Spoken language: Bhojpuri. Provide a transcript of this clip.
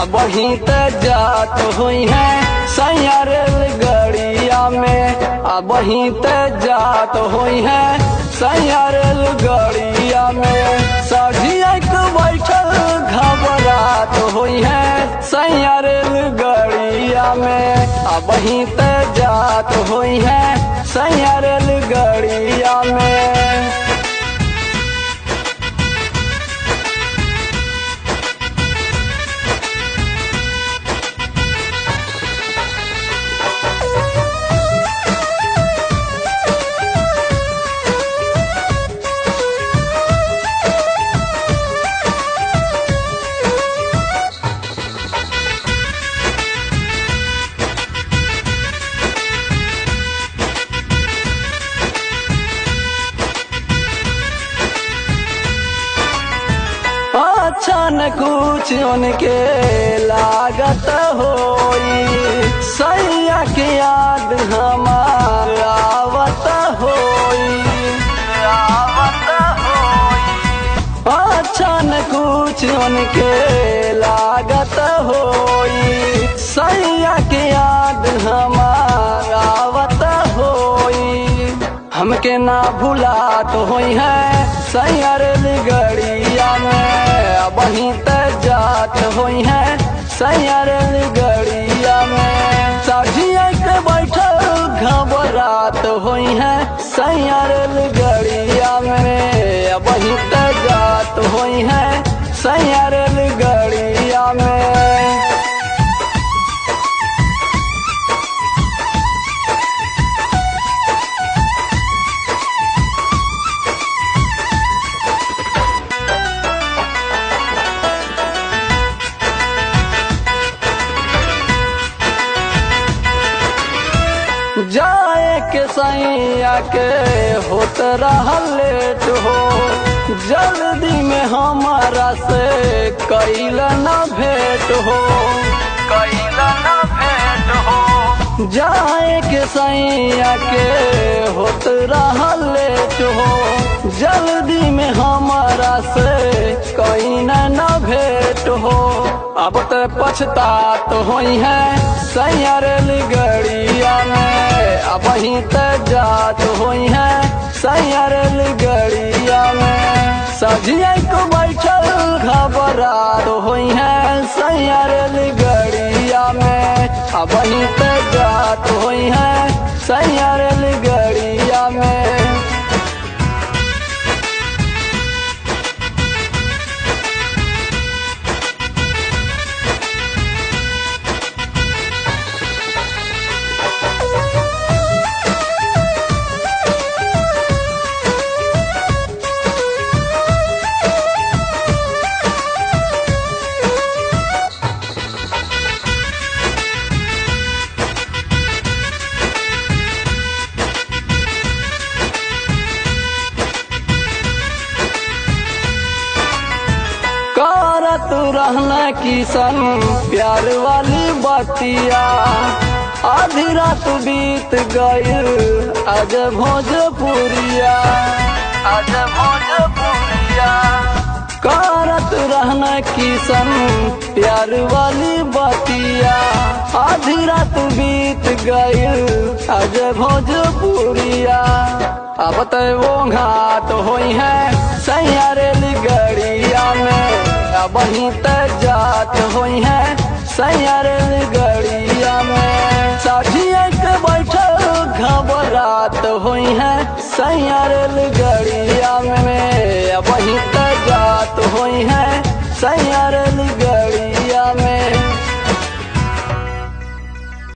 अब वहीं ते जात हुई है सैया रेलगाड़िया में। अब वहीं ते जात हुई है सैया रेलगाड़िया में। साझिया के बैठल घबरात हुई है सैया रेलगाड़िया में। अब वहीं ते जात हुई है सैया रेलगाड़िया में। अच्छा न कुछ उनके लागत होई सैया की याद हमार आवत होई। अच्छा न कुछ उनके लागत होई सैया की याद हमार आवत होई। हमके ना भुलात होई है सैया रेलगाड़िया में। अब वहीं ते जात हुई है सैया रेलगाड़िया में। साझिया के बैठल घबरात हुई है सैया रेलगाड़िया में। अब वहीं ते जात हुई है सैया रेलगाड़िया में। जाए के सैया के होत रहल लेट हो जल्दी में हमारा से कैल न भेंट हो। जाए के सैया के होत रहल लेट हो जल्दी में हमारा से कैल न भेंट हो। अब तो पछतात हुई है सैया रेलगाड़िया में। अब वहीं ते जात हुई है सैया रेलगाड़िया में। साझिया को बैठल घबरात हुई है सैया रेलगाड़िया में। अब वहीं ते जात हुई है सैया रेलगाड़िया में। तू रहना किसन प्यार वाली बातिया। आधी रात बीत गईल आज भोजपुरिया। करत रहना किसन प्यार वाली बातिया। आधी रात बीत गईल आज भोजपुरिया। अब तो वो घात हुई है सैया रेलगाड़िया में। अब वहीं ते जात हुई है सैया रेलगाड़िया में। साझिया के बैठल घबरात हुई है सैया रेलगाड़िया में। अब वहीं ते जात हुई है सैया रेलगाड़िया